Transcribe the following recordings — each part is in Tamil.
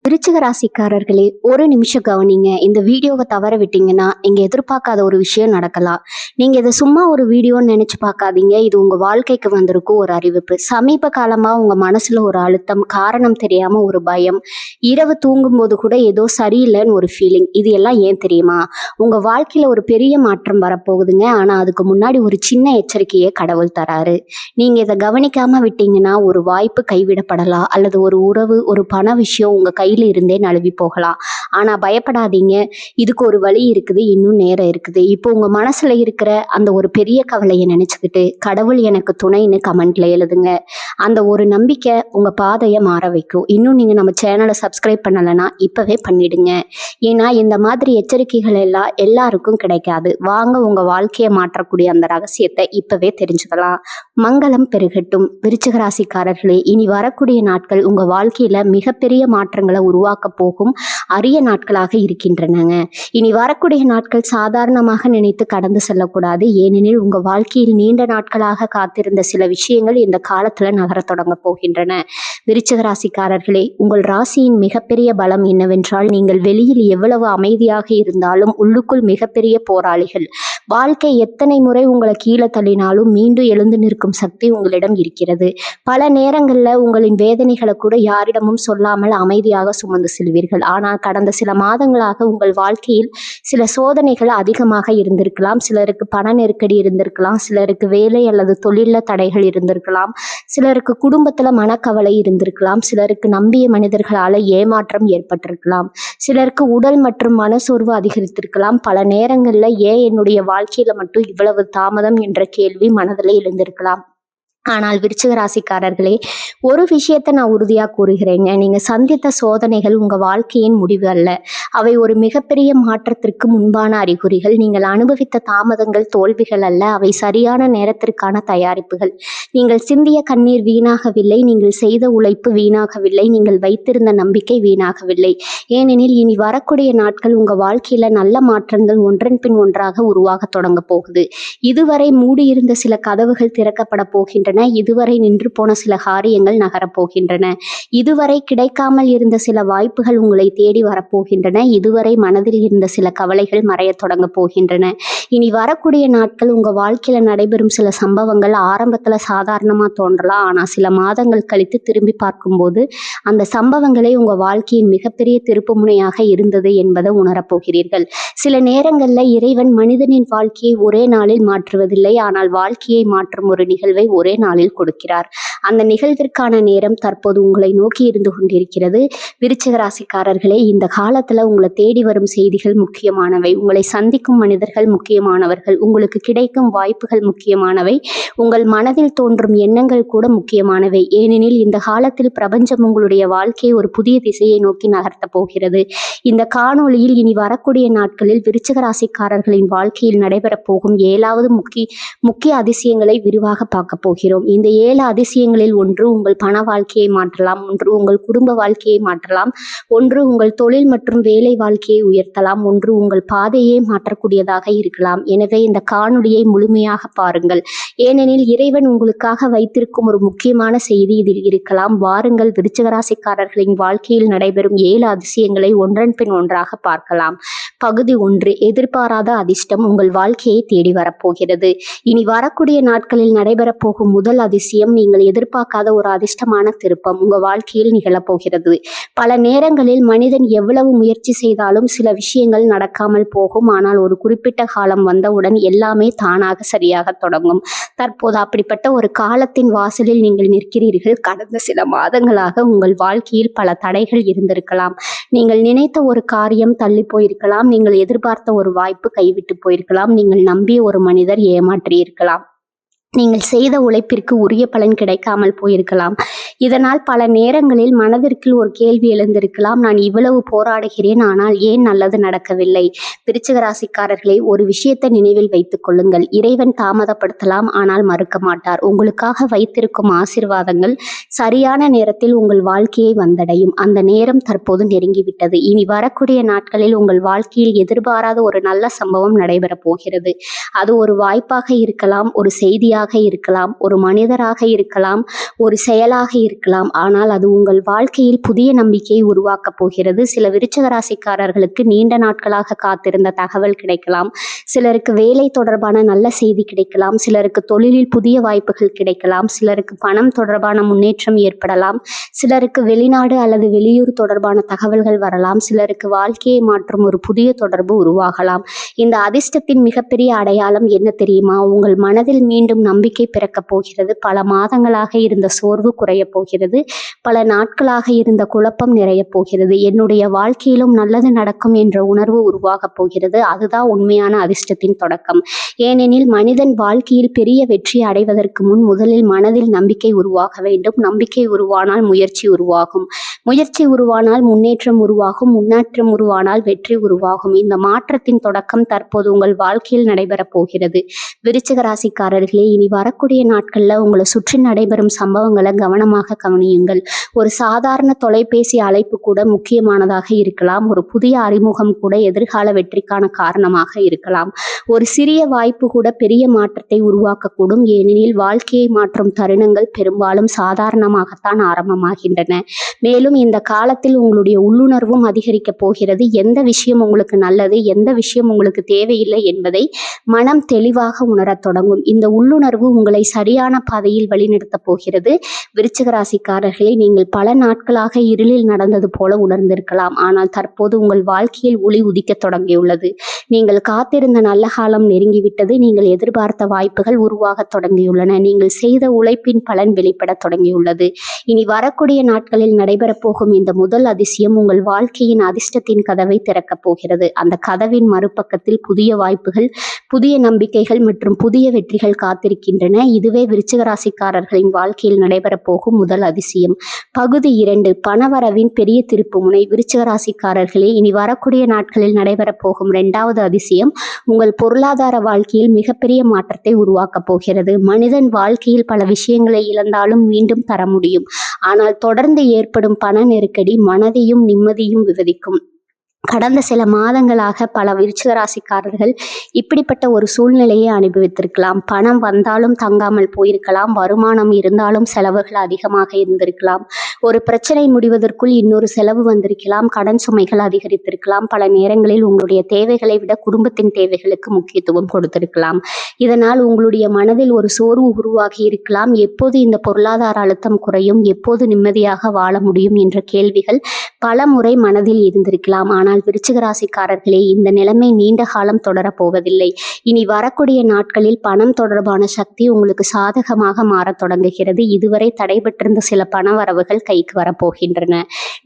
விருச்சிக ராசிக்காரர்களே, ஒரு நிமிஷம் கவனிங்க. இந்த வீடியோவை தவற விட்டீங்கன்னா நீங்க எதிர்பார்க்காத ஒரு விஷயம் நடக்கலாம். நீங்க இதை சும்மா ஒரு வீடியோன்னு நினைச்சு பார்க்காதீங்க. இது உங்க வாழ்க்கைக்கு வந்திருக்கும் ஒரு அறிவிப்பு. சமீப காலமா உங்க மனசுல ஒரு அழுத்தம், காரணம் தெரியாம ஒரு பயம், இரவு தூங்கும்போது கூட ஏதோ சரியில்லைன்னு ஒரு ஃபீலிங். இது எல்லாம் ஏன் தெரியுமா? உங்க வாழ்க்கையில ஒரு பெரிய மாற்றம் வரப்போகுதுங்க. ஆனா அதுக்கு முன்னாடி ஒரு சின்ன எச்சரிக்கையை கடவுள் தராரு. நீங்க இதை கவனிக்காம விட்டீங்கன்னா ஒரு வாய்ப்பு கைவிடப்படலாம், அல்லது ஒரு உறவு, ஒரு பண விஷயம் உங்க கையில இருந்தே நழுவி போகலாம். ஆனா பயப்படாதீங்க. இதுக்கு ஒரு வழி இருக்குது, இன்னும் நேரம் இருக்குது. இப்போ உங்க மனசுல இருக்கிற அந்த ஒரு பெரிய கவலையை நினைச்சுக்கிட்டு கடவுள் எனக்கு துணைன்னு கமெண்ட்ல எழுதுங்க. அந்த ஒரு நம்பிக்கை உங்க பாதையை மாற வைக்கும். இன்னும் நீங்க நம்ம சேனலை சப்ஸ்கிரைப் பண்ணலைன்னா இப்பவே பண்ணிடுங்க. ஏன்னா இந்த மாதிரி எச்சரிக்கைகள் எல்லாம் எல்லாருக்கும் கிடைக்காது. வாங்க உங்க வாழ்க்கையை மாற்றக்கூடிய அந்த ரகசியத்தை இப்பவே தெரிஞ்சுக்கலாம். மங்களம் பெருகட்டும். விருச்சிக ராசிக்காரர்களே, இனி வரக்கூடிய நாட்கள் உங்க வாழ்க்கையில மிகப்பெரிய மாற்றங்களை உருவாக்க போகும் அரிய நாட்களாக இருக்கின்றனங்க. இனி வரக்கூடிய நாட்கள் சாதாரணமாக நினைத்து கடந்து செல்லக்கூடாது. ஏனெனில் உங்க வாழ்க்கையில் நீண்ட நாட்களாக காத்திருந்த சில விஷயங்கள் இந்த காலத்துல நகர தொடங்க போகின்றன. விருச்சிக ராசிக்காரர்களே, உங்கள் ராசியின் மிகப்பெரிய பலம் என்னவென்றால், நீங்கள் வெளியில் எவ்வளவு அமைதியாக இருந்தாலும் உள்ளுக்குள் மிகப்பெரிய போராளிகள். வாழ்க்கை எத்தனை முறை உங்களை கீழே தள்ளினாலும் மீண்டும் எழுந்து நிற்கும் சக்தி உங்களிடம் இருக்கிறது. பல நேரங்கள்ல உங்களின் வேதனைகளை கூட யாரிடமும் சொல்லாமல் அமைதியாக சுமந்து செல்வீர்கள். ஆனால் கடந்த சில மாதங்களாக உங்கள் வாழ்க்கையில் சில சோதனைகள் அதிகமாக இருந்திருக்கலாம். சிலருக்கு பண நெருக்கடி இருந்திருக்கலாம், சிலருக்கு வேலை அல்லது தொழில தடைகள் இருந்திருக்கலாம், சிலருக்கு குடும்பத்துல மனக்கவலை இருந்திருக்கலாம், சிலருக்கு நம்பிய மனிதர்களால ஏமாற்றம் ஏற்பட்டிருக்கலாம், சிலருக்கு உடல் மற்றும் மனசோர்வு அதிகரித்திருக்கலாம். பல நேரங்கள்ல ஏன் என்னுடைய வாழ்க்கையில மட்டும் இவ்வளவு தாமதம் என்ற கேள்வி மனதில் எழுந்திருக்கலாம். ஆனால் விருச்சிக ராசிக்காரர்களே, ஒரு விஷயத்தை நான் உறுதியா கூறுகிறேங்க. நீங்க சந்தித்த சோதனைகள் உங்க வாழ்க்கையின் முடிவு அல்ல. அவை ஒரு மிகப்பெரிய மாற்றத்திற்கு முன்பான அறிகுறிகள். நீங்கள் அனுபவித்த தாமதங்கள் தோல்விகள் அல்ல, அவை சரியான நேரத்திற்கான தயாரிப்புகள். நீங்கள் சிந்திய கண்ணீர் வீணாகவில்லை, நீங்கள் செய்த உழைப்பு வீணாகவில்லை, நீங்கள் வைத்திருந்த நம்பிக்கை வீணாகவில்லை. ஏனெனில் இனி வரக்கூடிய நாட்கள் உங்க வாழ்க்கையில நல்ல மாற்றங்கள் ஒன்றன் பின் ஒன்றாக உருவாக தொடங்க போகுது. இதுவரை மூடியிருந்த சில கதவுகள் திறக்கப்பட போகின்றன. இதுவரை நின்று போன சில காரியங்கள் நகரப்போகின்றன. இதுவரை கிடைக்காமல் இருந்த சில வாய்ப்புகள் உங்களை தேடி வரப்போகின்றன. இதுவரை மனதில் இருந்த சில கவலைகள் மறைய தொடங்க போகின்றன. இனி வரக்கூடிய நாட்கள் உங்க வாழ்க்கையில நடைபெறும் சில சம்பவங்கள் ஆரம்பத்துல சாதாரணமா தோன்றலாம். ஆனா சில மாதங்கள் கழித்து திரும்பி பார்க்கும்போது அந்த சம்பவங்களே உங்க வாழ்க்கையின் மிகப்பெரிய திருப்பு முனையாக இருந்தது என்பதை உணரப்போகிறீர்கள். சில நேரங்கள்ல இறைவன் மனிதனின் வாழ்க்கையை ஒரே நாளில் மாற்றுவதில்லை, ஆனால் வாழ்க்கையை மாற்றும் ஒரு நிகழ்வை ஒரே நாளில் கொடுக்கிறார். அந்த நிகழ்விற்கான நேரம் தற்போது உங்களை நோக்கி இருந்து கொண்டிருக்கிறது. விருச்சிக ராசிக்காரர்களே, இந்த காலத்துல உங்களை தேடி வரும் செய்திகள் முக்கியமானவை. உங்களை சந்திக்கும் மனிதர்கள் முக்கியமானவர்கள். உங்களுக்கு கிடைக்கும் வாய்ப்புகள் முக்கியமானவை. உங்கள் மனதில் தோன்றும் எண்ணங்கள் கூட முக்கியமானவை. ஏனெனில் இந்த காலத்தில் பிரபஞ்சம் உங்களுடைய வாழ்க்கையை ஒரு புதிய திசையை நோக்கி நகர்த்த போகிறது. இந்த காணொளியில் இனி வரக்கூடிய நாட்களில் விருச்சிக ராசிக்காரர்களின் வாழ்க்கையில் நடைபெறப் போகும் 7வது முக்கிய அதிசயங்களை விரிவாக பார்க்க போகிறோம். இந்த 7 அதிசயங்களில் ஒன்று உங்கள் பண வாழ்க்கையை மாற்றலாம், ஒன்று உங்கள் குடும்ப வாழ்க்கையை மாற்றலாம், ஒன்று உங்கள் தொழில் மற்றும் வேலை வாழ்க்கையை உயர்த்தலாம், ஒன்று உங்கள் பாதையை மாற்றக்கூடியதாக இருக்கலாம். எனவே இந்த காணொளியை முழுமையாக பாருங்கள். ஏனெனில் இறைவன் உங்களுக்காக வைத்திருக்கும் ஒரு முக்கியமான செய்தி இதில் இருக்கலாம். வாருங்கள், விருச்சிக ராசிக்காரர்களின் வாழ்க்கையில் நடைபெறும் 7 அதிசயங்களை ஒன்றன் பின் ஒன்றாக பார்க்கலாம். பகுதி 1, எதிர்பாராத அதிர்ஷ்டம் உங்கள் வாழ்க்கையை தேடி வரப்போகிறது. இனி வரக்கூடிய நாட்களில் நடைபெறப் போகும் முதல் அதிசயம், நீங்கள் எதிர்பார்க்காத ஒரு அதிர்ஷ்டமான திருப்பம் உங்க வாழ்க்கையில் நிகழப்போகிறது. பல நேரங்களில் மனிதன் எவ்வளவு முயற்சி செய்தாலும் சில விஷயங்கள் நடக்காமல் போகும். ஆனால் ஒரு குறிப்பிட்ட காலம் வந்தவுடன் எல்லாமே தானாக சரியாக தொடங்கும். தற்போது அப்படிப்பட்ட ஒரு காலத்தின் வாசலில் நீங்கள் நிற்கிறீர்கள். கடந்த சில மாதங்களாக உங்கள் வாழ்க்கையில் பல தடைகள் இருந்திருக்கலாம். நீங்கள் நினைத்த ஒரு காரியம் தள்ளி போயிருக்கலாம். நீங்கள் எதிர்பார்த்த ஒரு வாய்ப்பு கைவிட்டு போயிருக்கலாம். நீங்கள் நம்பிய ஒரு மனிதர் ஏமாற்றியிருக்கலாம். நீங்கள் செய்த உழைப்பிற்கு உரிய பலன் கிடைக்காமல் போயிருக்கலாம். இதனால் பல நேரங்களில் மனதிற்குள் ஒரு கேள்வி எழுந்திருக்கலாம், நான் இவ்வளவு போராடுகிறேன், ஆனால் ஏன் நல்லது நடக்கவில்லை? விருச்சிக ராசிக்காரர்களே, ஒரு விஷயத்தை நினைவில் வைத்துக் கொள்ளுங்கள். இறைவன் தாமதப்படுத்தலாம், ஆனால் மறுக்க மாட்டார். உங்களுக்காக வைத்திருக்கும் ஆசீர்வாதங்கள் சரியான நேரத்தில் உங்கள் வாழ்க்கையை வந்தடையும். அந்த நேரம் தற்போது நெருங்கிவிட்டது. இனி வரக்கூடிய நாட்களில் உங்கள் வாழ்க்கையில் எதிர்பாராத ஒரு நல்ல சம்பவம் நடைபெறப் போகிறது. அது ஒரு வாய்ப்பாக இருக்கலாம், ஒரு செய்தியாக இருக்கலாம், ஒரு மனிதராக இருக்கலாம், ஒரு செயலாக இருக்கலாம், ஆனால் அது உங்கள் வாழ்க்கையில் புதிய நம்பிக்கையை உருவாக்கப் போகிறது. சில விருச்சிக ராசிக்காரர்களுக்கு நீண்ட நாட்களாக காத்திருந்த தகவல் கிடைக்கலாம். சிலருக்கு வேலை தொடர்பான நல்ல செய்தி கிடைக்கலாம். சிலருக்கு தொழிலில் புதிய வாய்ப்புகள் கிடைக்கலாம். சிலருக்கு பணம் தொடர்பான முன்னேற்றம் ஏற்படலாம். சிலருக்கு வெளிநாடு அல்லது வெளியூர் தொடர்பான தகவல்கள் வரலாம். சிலருக்கு வாழ்க்கையை மாற்றும் ஒரு புதிய தொடர்பு உருவாகலாம். இந்த அதிர்ஷ்டத்தின் மிகப்பெரிய அடையாளம் என்ன தெரியுமா? உங்கள் மனதில் மீண்டும் நம்பிக்கை பிறக்கப் போகிறது. பல மாதங்களாக இருந்த சோர்வு குறையப் போகிறது. பல நாட்களாக இருந்த குழப்பம் நிறையப் போகிறது. என்னுடைய வாழ்க்கையிலும் நல்லது நடக்கும் என்ற உணர்வு உருவாகப் போகிறது. அதுதான் உண்மையான அதிர்ஷ்டத்தின் தொடக்கம். ஏனெனில் மனிதன் வாழ்க்கையில் பெரிய வெற்றி அடைவதற்கு முன் முதலில் மனதில் நம்பிக்கை உருவாக வேண்டும். நம்பிக்கை உருவானால் முயற்சி உருவாகும். முயற்சி உருவானால் முன்னேற்றம் உருவாகும். முன்னேற்றம் உருவானால் வெற்றி உருவாகும். இந்த மாற்றத்தின் தொடக்கம் தற்போது உங்கள் வாழ்க்கையில் நடைபெறப் போகிறது. விருச்சிக ராசிக்காரர்களே, இனி வரக்கூடிய நாட்கள்ல உங்களை சுற்றி நடைபெறும் சம்பவங்களை கவனமாக கவனியுங்கள். ஒரு சாதாரண தொலைபேசி அழைப்பு கூட முக்கியமானதாக இருக்கலாம். ஒரு புதிய அறிமுகம் கூட எதிர்கால வெற்றிக்கான காரணமாக இருக்கலாம். ஒரு சிறிய வாய்ப்பு கூட பெரிய மாற்றத்தை உருவாக்கக்கூடும். ஏனெனில் வாழ்க்கையை மாற்றும் தருணங்கள் பெரும்பாலும் சாதாரணமாகத்தான் ஆரம்பமாகின்றன. மேலும் இந்த காலத்தில் உங்களுடைய உள்ளுணர்வும் அதிகரிக்கப் போகிறது. எந்த விஷயம் உங்களுக்கு நல்லது, எந்த விஷயம் உங்களுக்கு தேவையில்லை என்பதை மனம் தெளிவாக உணரத் தொடங்கும். இந்த உள்ளுணர்வு உங்களை சரியான பாதையில் வழிநடத்தப் போகிறது. விருச்சிக ராசிக்காரர்களை, நீங்கள் பல நாட்களாக இருளில் நடந்தது போல உணர்ந்திருக்கலாம். ஆனால் தற்போது உங்கள் வாழ்க்கையில் ஒளி உதிக்கத் தொடங்கியுள்ளது. நீங்கள் காத்திருந்த நல்ல காலம் நெருங்கிவிட்டது. நீங்கள் எதிர்பார்த்த வாய்ப்புகள் உருவாகத் தொடங்கியுள்ளன. நீங்கள் செய்த உழைப்பின் பலன் வெளிப்படத் தொடங்கியுள்ளது. இனி வரக்கூடிய நாட்களில் நடைபெறப் போகும் இந்த முதல் அதிசயம் உங்கள் வாழ்க்கையின் அதிர்ஷ்டத்தின் கதவை திறக்கப் போகிறது. அந்த கதவின் மறுபக்கத்தில் புதிய வாய்ப்புகள், புதிய நம்பிக்கைகள் மற்றும் புதிய வெற்றிகள் காத்திருக்கின்றன. இதுவே விருச்சிக ராசிக்காரர்களின் வாழ்க்கையில் நடைபெறப் போகும் முதல் அதிசயம். பகுதி 2, பணவரவின் பெரிய திருப்புமுனை. விருச்சிக ராசிக்காரர்களே, இனி வரக்கூடிய நாட்களில் நடைபெறப் போகும் 2வது அதிசயம் உங்கள் பொருளாதார வாழ்க்கையில் மிகப்பெரிய மாற்றத்தை உருவாக்கப் போகிறது. மனிதன் வாழ்க்கையில் பல விஷயங்களை இழந்தாலும் மீண்டும் தர முடியும். ஆனால் தொடர்ந்து ஏற்படும் பண நெருக்கடி மனதையும் நிம்மதியும் விவரிக்கும். கடந்த சில மாதங்களாக பல விருச்சிக ராசிக்காரர்கள் இப்படிப்பட்ட ஒரு சூழ்நிலையை அனுபவித்திருக்கலாம். பணம் வந்தாலும் தங்காமல் போயிருக்கலாம். வருமானம் இருந்தாலும் செலவுகள் அதிகமாக இருந்திருக்கலாம். ஒரு பிரச்சனை முடிவதற்குள் இன்னொரு செலவு வந்திருக்கலாம். கடன் சுமைகள் அதிகரித்திருக்கலாம். பல நேரங்களில் உங்களுடைய தேவைகளை விட குடும்பத்தின் தேவைகளுக்கு முக்கியத்துவம் கொடுத்திருக்கலாம். இதனால் உங்களுடைய மனதில் ஒரு சோர்வு உருவாகி இருக்கலாம். எப்போது இந்த பொருளாதார அழுத்தம் குறையும், எப்போது நிம்மதியாக வாழ முடியும் என்ற கேள்விகள் பல முறை மனதில் இருந்திருக்கலாம். ஆனால் விருச்சிக ராசிக்காரர்களே, இந்த நிலைமை நீண்ட காலம் தொடரப் போவதில்லை. இனி வரக்கூடிய நாட்களில் பணம் தொடர்பான சக்தி உங்களுக்கு சாதகமாக மாறத் தொடங்குகிறது. இதுவரை தடைபெற்றிருந்த சில பண வரவுகள் கைக்கு வரப்போகின்றன.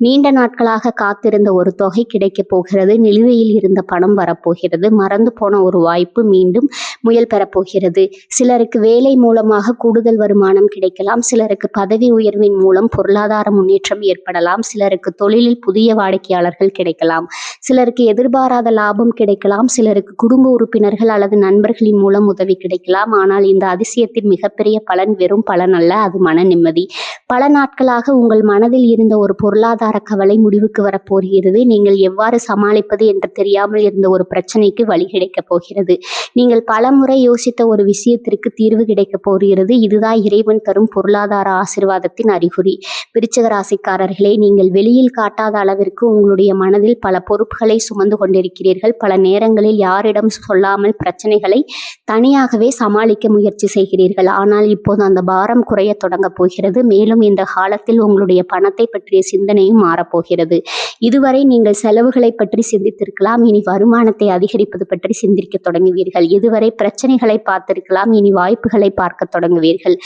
நீண்ட நாட்களாக காத்திருந்த ஒரு தொகை கிடைக்கப் போகிறது. நிலுவையில் இருந்த பணம் வரப்போகிறது. மறந்து போன ஒரு வாய்ப்பு மீண்டும் முயல் பெறப்போகிறது. சிலருக்கு வேலை மூலமாக கூடுதல் வருமானம் கிடைக்கலாம். சிலருக்கு பதவி உயர்வின் மூலம் பொருளாதார முன்னேற்றம் ஏற்படலாம். சிலருக்கு தொழிலில் புதிய வாடிக்கையாளர்கள் கிடைக்கலாம். சிலருக்கு எதிர்பாராத லாபம் கிடைக்கலாம். சிலருக்கு குடும்ப உறுப்பினர்கள் அல்லது நண்பர்களின் மூலம் உதவி கிடைக்கலாம். ஆனால் இந்த அதிசயத்தின் மிகப்பெரிய பலன் வெறும் பலன் அல்ல, அது மன நிம்மதி. பல நாட்களாக உங்கள் மனதில் இருந்த ஒரு பொருளாதார கவலை முடிவுக்கு வரப்போகிறது. நீங்கள் எவ்வாறு சமாளிப்பது என்று தெரியாமல் இருந்த ஒரு பிரச்சனைக்கு வழி கிடைக்கப் போகிறது. நீங்கள் பல முறை யோசித்த ஒரு விஷயத்திற்கு தீர்வு கிடைக்கப் போகிறது. இதுதான் இறைவன் தரும் பொருளாதார ஆசீர்வாதத்தின் அறிகுறி. விருச்சிக ராசிக்காரர்களே, நீங்கள் வெளியில் காட்டாத அளவிற்கு உங்களுடைய மனதில் பல பொறுப்புகளை சுமந்து கொண்டிருக்கிறீர்கள். பல நேரங்களில் யாரிடம் சொல்லாமல் பிரச்சனைகளை தனியாகவே சமாளிக்க முயற்சி செய்கிறீர்கள். ஆனால் இப்போது அந்த பாரம் குறைய தொடங்க போகிறது. மேலும் இந்த காலத்தில் உங்களுடைய பணத்தை பற்றிய சிந்தனையும் மாறப்போகிறது. இதுவரை நீங்கள் செலவுகளை பற்றி சிந்தித்திருக்கலாம். இனி வருமானத்தை அதிகரிப்பது பற்றி சிந்திக்க தொடங்குவீர்கள். இதுவரை பிரச்சனைகளை பார்த்திருக்கலாம். இனி வாய்ப்புகளை பார்க்க தொடங்குவீர்கள்.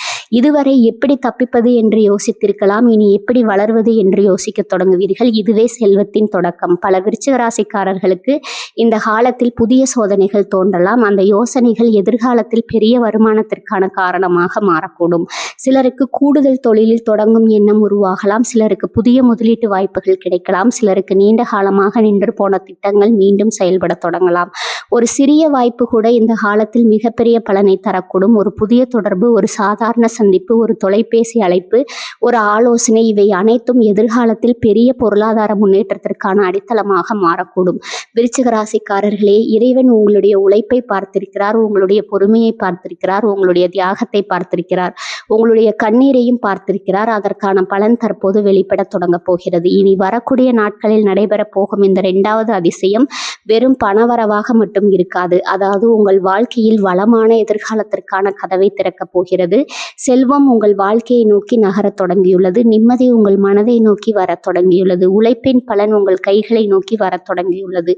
இதுவரை எப்படி தப்பிப்பது என்று யோசித்திருக்கலாம். இனி எப்படி வளர்வது என்று யோசிக்க தொடங்குவீர்கள். இதுவே செல்வத்தின் தொடக்கம். பல விருச்சிக ராசிக்காரர்களுக்கு இந்த காலத்தில் புதிய சோதனைகள் தோன்றலாம். அந்த யோசனைகள் எதிர்காலத்தில் பெரிய வருமானத்திற்கான காரணமாக மாறக்கூடும். சிலருக்கு கூடுதல் தொழிலில் தொடங்கும் எண்ணம் உருவாகலாம். சிலருக்கு புதிய முதலீட்டு வாய்ப்புகள் கிடைக்கலாம். சிலருக்கு நீண்ட காலமாக நின்று போன திட்டங்கள் மீண்டும் செயல்பட தொடங்கலாம். ஒரு சிறிய வாய்ப்பு கூட இந்த காலத்தில் மிகப்பெரிய பலனை தரக்கூடும். ஒரு புதிய தொடர்பு, ஒரு சாதாரண சந்திப்பு, ஒரு தொலைபேசி அழைப்பு, ஒரு ஆலோசனை, இவை அனைத்தும் எதிர்காலத்தில் பெரிய பொருளாதார முன்னேற்றத்திற்கான அடித்தளமாக காரணமாக மாறக்கூடும். விருச்சிக ராசிக்காரர்களே, இறைவன் உங்களுடைய உழைப்பை பார்த்திருக்கிறார், உங்களுடைய பொறுமையை பார்த்திருக்கிறார், உங்களுடைய தியாகத்தை பார்த்திருக்கிறார், உங்களுடைய கண்ணீரையும் பார்த்திருக்கிறார். அதற்கான பலன் தற்போது வெளிப்பட தொடங்க போகிறது. இனி வரக்கூடிய நாட்களில் நடைபெற போகும் இந்த 2வது அதிசயம் வெறும் பணவரவாக மட்டும் இருக்காது. அதாவது உங்கள் வாழ்க்கையில் வளமான எதிர்காலத்திற்கான கதவை திறக்கப் போகிறது. செல்வம் உங்கள் வாழ்க்கையை நோக்கி நகரத் தொடங்கியுள்ளது. நிம்மதி உங்கள் மனதை நோக்கி வரத் தொடங்கியுள்ளது. உழைப்பின் பலன் உங்கள் கைகளை நோக்கி வரத் தொடங்கியுள்ளது.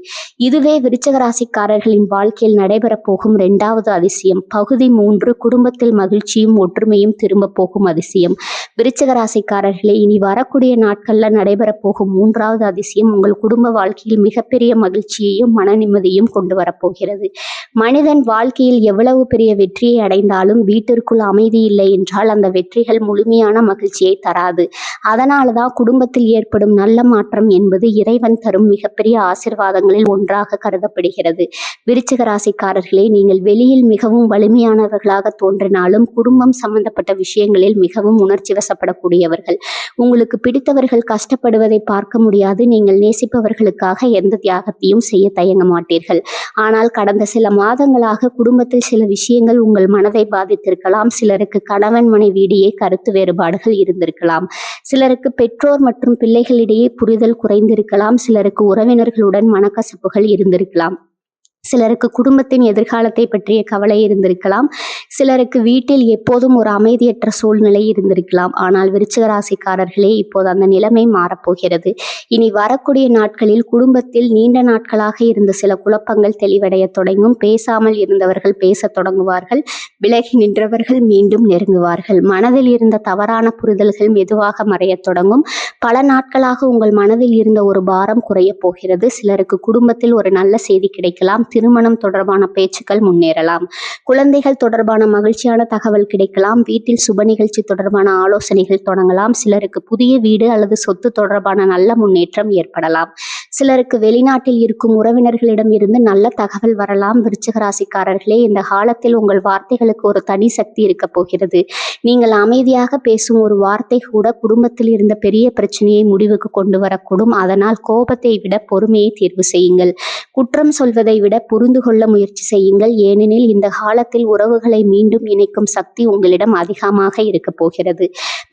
இதுவே விருச்சிக ராசிக்காரர்களின் வாழ்க்கையில் நடைபெறப் போகும் 2வது அதிசயம். பகுதி 3, குடும்பத்தில் மகிழ்ச்சியும் ஒற்றுமையும் திரும்ப போகும் அதிசயம். விருச்சிக ராசிக்காரர்களே, இனி வரக்கூடிய நாட்கள்ல நடைபெற போகும் 3வது அதிசயம் உங்கள் குடும்ப வாழ்க்கையில் மிகப்பெரிய மகிழ்ச்சியையும் மன நிம்மதியும் கொண்டு வரப்போகிறது. மனிதன் வாழ்க்கையில் எவ்வளவு பெரிய வெற்றியை அடைந்தாலும் வீட்டிற்குள் அமைதி இல்லை என்றால் அந்த வெற்றிகள் முழுமையான மகிழ்ச்சியை தராது. அதனாலதான் குடும்பத்தில் ஏற்படும் நல்ல மாற்றம் என்பது இறைவன் தரும் மிகப்பெரிய ஆசீர்வாதங்களில் ஒன்றாக கருதப்படுகிறது. விருச்சிக ராசிக்காரர்களே, நீங்கள் வெளியில் மிகவும் வலிமையானவர்களாக தோன்றினாலும் குடும்பம் சம்பந்தப்பட்ட விஷயங்களில் மிகவும் உணர்ச்சி வசப்படக்கூடியவர்கள். உங்களுக்கு பிடித்தவர்கள் கஷ்டப்படுவதை பார்க்க முடியாது. நீங்கள் நேசிப்பவர்களுக்காக எந்த தியாகத்தையும் செய்ய தயங்க மாட்டீர்கள். ஆனால் கடந்த சில மாதங்களாக குடும்பத்தில் சில விஷயங்கள் உங்கள் மனதை பாதித்திருக்கலாம். சிலருக்கு கணவன் மனைவி இடையே கருத்து வேறுபாடுகள் இருந்திருக்கலாம். சிலருக்கு பெற்றோர் மற்றும் பிள்ளைகளிடையே புரிதல் குறைந்திருக்கலாம். சிலருக்கு உறவினர்களுடன் மனக்கசப்புகள் இருந்திருக்கலாம். சிலருக்கு குடும்பத்தின் எதிர்காலத்தை பற்றிய கவலை இருந்திருக்கலாம். சிலருக்கு வீட்டில் எப்போதும் ஒரு அமைதியற்ற சூழ்நிலை இருந்திருக்கலாம். ஆனால் விருச்சிக ராசிக்காரர்களே, இப்போது அந்த நிலைமை மாறப்போகிறது. இனி வரக்கூடிய நாட்களில் குடும்பத்தில் நீண்ட நாட்களாக இருந்த சில குழப்பங்கள் தெளிவடைய தொடங்கும். பேசாமல் இருந்தவர்கள் பேசத் தொடங்குவார்கள். விலகி நின்றவர்கள் மீண்டும் நெருங்குவார்கள். மனதில் இருந்த தவறான புரிதல்கள் மெதுவாக மறையத் தொடங்கும். பல நாட்களாக உங்கள் மனதில் இருந்த ஒரு பாரம் குறையப் போகிறது. சிலருக்கு குடும்பத்தில் ஒரு நல்ல செய்தி கிடைக்கலாம். திருமணம் தொடர்பான பேச்சுக்கள் முன்னேறலாம். குழந்தைகள் தொடர்பான மகிழ்ச்சியான தகவல் கிடைக்கலாம். வீட்டில் சுப நிகழ்ச்சி தொடர்பான ஆலோசனைகள் தொடங்கலாம். சிலருக்கு புதிய வீடு அல்லது சொத்து தொடர்பான நல்ல முன்னேற்றம் ஏற்படலாம். சிலருக்கு வெளிநாட்டில் இருக்கும் உறவினர்களிடம் இருந்து நல்ல தகவல் வரலாம். விருச்சிக ராசிக்காரர்களே, இந்த காலத்தில் உங்கள் வார்த்தைகளுக்கு ஒரு தனி சக்தி இருக்க போகிறது. நீங்கள் அமைதியாக பேசும் ஒரு வார்த்தை கூட குடும்பத்தில் இருந்த பெரிய பிரச்சனையை முடிவுக்கு கொண்டு வரக்கூடும். அதனால் கோபத்தை விட பொறுமையை தேர்வு செய்யுங்கள். குற்றம் சொல்வதை விட புரிந்து கொள்ள முயற்சி செய்யுங்கள். ஏனெனில் இந்த காலத்தில் உறவுகளை மீண்டும் இணைக்கும் சக்தி உங்களிடம் அதிகமாக இருக்க போகிறது.